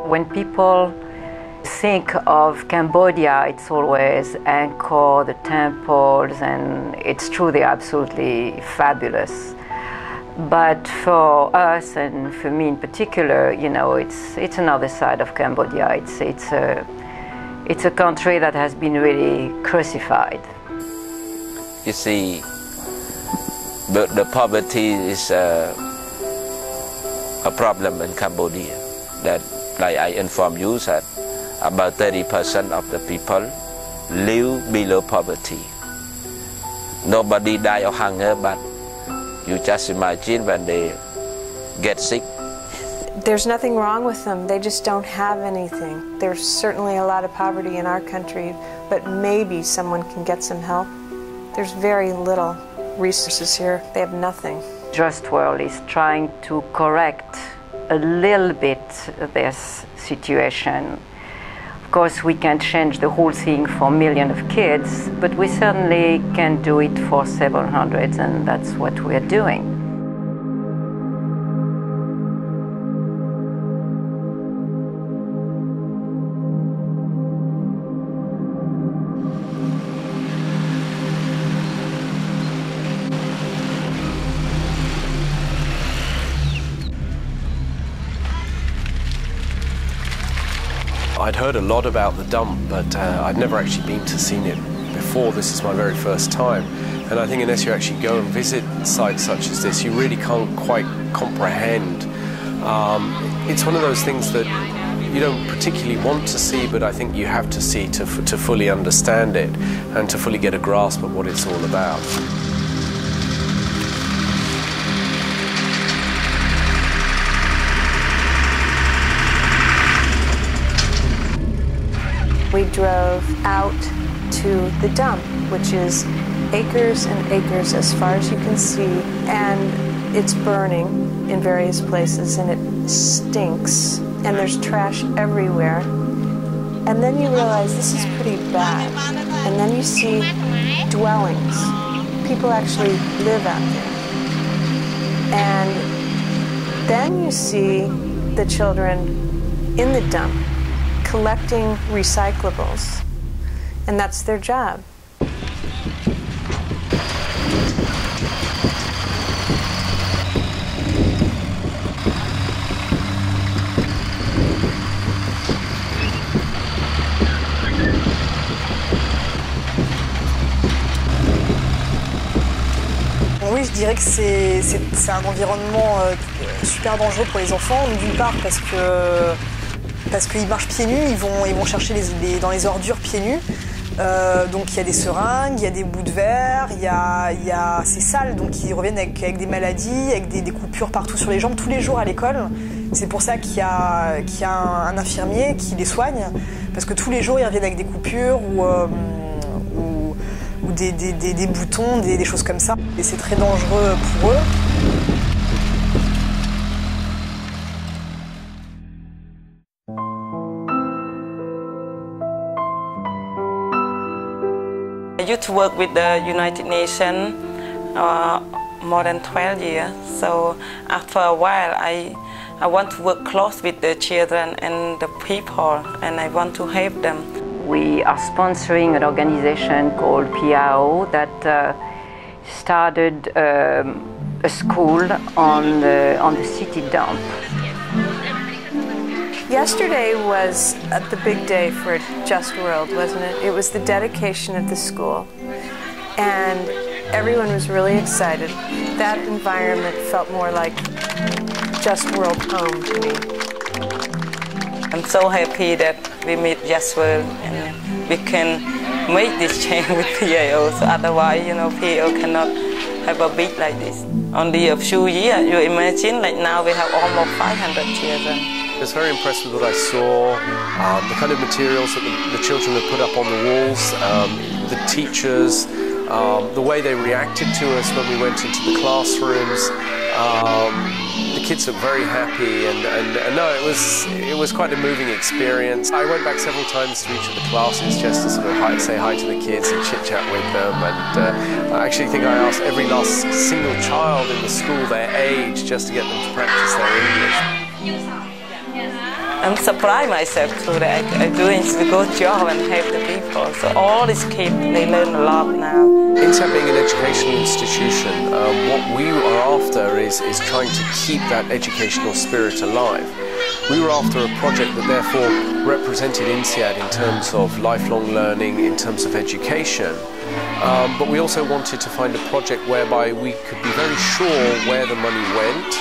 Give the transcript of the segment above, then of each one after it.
When people think of Cambodia, it's always Angkor, the temples, and it's true, they're absolutely fabulous. But for us, and for me in particular, you know, it's another side of Cambodia. It's a country that has been really crucified. You see, the poverty is a problem in Cambodia. That, like I inform you, that about 30% of the people live below poverty. Nobody die of hunger, but you just imagine when they get sick. There's nothing wrong with them. They just don't have anything. There's certainly a lot of poverty in our country, but maybe someone can get some help. There's very little resources here. They have nothing. JustWorld is trying to correct a little bit this situation. Of course, we can't change the whole thing for millions of kids, but we certainly can do it for several hundreds, and that's what we're doing. I'd heard a lot about the dump, but I'd never actually been to see it before. This is my very first time. And I think unless you actually go and visit sites such as this, you really can't quite comprehend. It's one of those things that you don't particularly want to see, but I think you have to see to fully understand it and to fully get a grasp of what it's all about. We drove out to the dump, which is acres and acres as far as you can see, and it's burning in various places, and it stinks, and there's trash everywhere. And then you realize this is pretty bad, and then you see dwellings. People actually live out there. And then you see the children in the dump collecting recyclables, and that's their job. Oui, je dirais que c'est un environnement super dangereux pour les enfants, d'une part parce qu'ils marchent pieds nus, ils vont chercher dans les ordures pieds nus. Donc il y a des seringues, il y a des bouts de verre, c'est sale, donc ils reviennent avec des maladies, avec des coupures partout sur les jambes tous les jours à l'école. C'est pour ça qu'il y a un infirmier qui les soigne, parce que tous les jours ils reviennent avec des coupures ou des boutons, des choses comme ça. Et c'est très dangereux pour eux. I used to work with the United Nations more than 12 years. So after a while, I want to work close with the children and the people, and I want to help them. We are sponsoring an organization called PIO that started a school on the city dump. Yesterday was the big day for JustWorld, wasn't it? It was the dedication of the school, and everyone was really excited. That environment felt more like JustWorld home to me. I'm so happy that we meet JustWorld and we can make this change with PIO. So otherwise, you know, PIO cannot have a beach like this. Only a few years, you imagine, like now we have almost 500 children. I was very impressed with what I saw, the kind of materials that the children had put up on the walls, the teachers, the way they reacted to us when we went into the classrooms. The kids looked very happy, and no, it was quite a moving experience. I went back several times to each of the classes just to sort of say hi to the kids and chit-chat with them, and I actually think I asked every last single child in the school their age just to get them to practice their English. I'm surprised myself too that I'm doing a good job and help the people. So all these kids, they learn a lot now. INSEAD being an educational institution, what we are after is trying to keep that educational spirit alive. We were after a project that therefore represented INSEAD in terms of lifelong learning, in terms of education. But we also wanted to find a project whereby we could be very sure where the money went,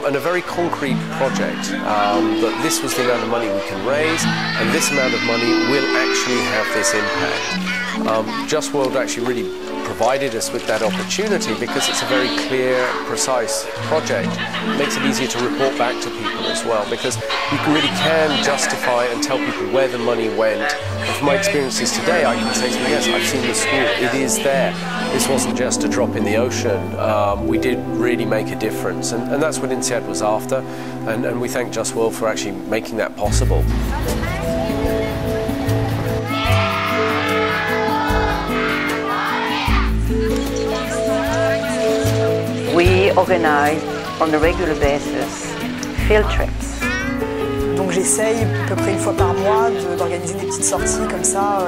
and a very concrete project that this was the amount of money we can raise, and this amount of money will actually have this impact. JustWorld actually really provided us with that opportunity because it's a very clear, precise project. It makes it easier to report back to people as well, because you really can justify and tell people where the money went. And from my experiences today, I can say to them, yes, I've seen the school, it is there. This wasn't just a drop in the ocean. We did really make a difference, and that's what INSEAD was after, and we thank JustWorld for actually making that possible. We organize on a regular basis field trips. Donc j'essaye à peu près une fois par mois d'organiser des petites sorties comme ça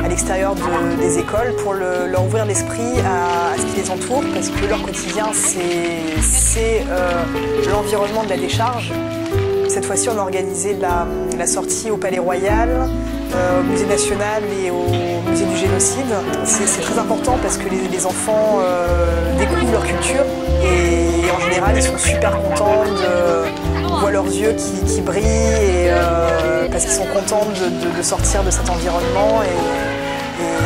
à l'extérieur des écoles pour leur ouvrir l'esprit à ce qui les entoure, parce que leur quotidien c'est l'environnement de la décharge. Cette fois-ci on a organisé la sortie au Palais Royal, au Musée National et au Musée du Génocide. C'est très important parce que les enfants découvrent leur culture et en général ils sont super contents, on voit leurs yeux qui brillent et, parce qu'ils sont contents de sortir de cet environnement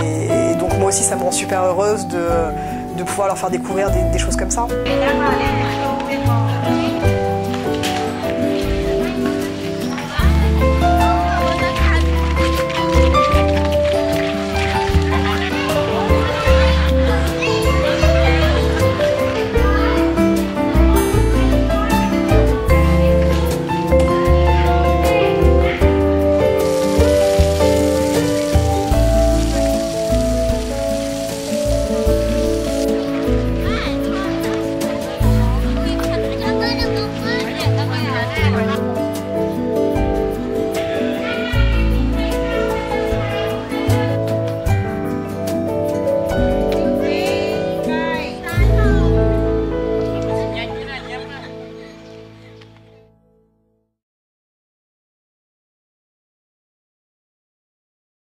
et donc moi aussi ça me rend super heureuse de pouvoir leur faire découvrir des choses comme ça.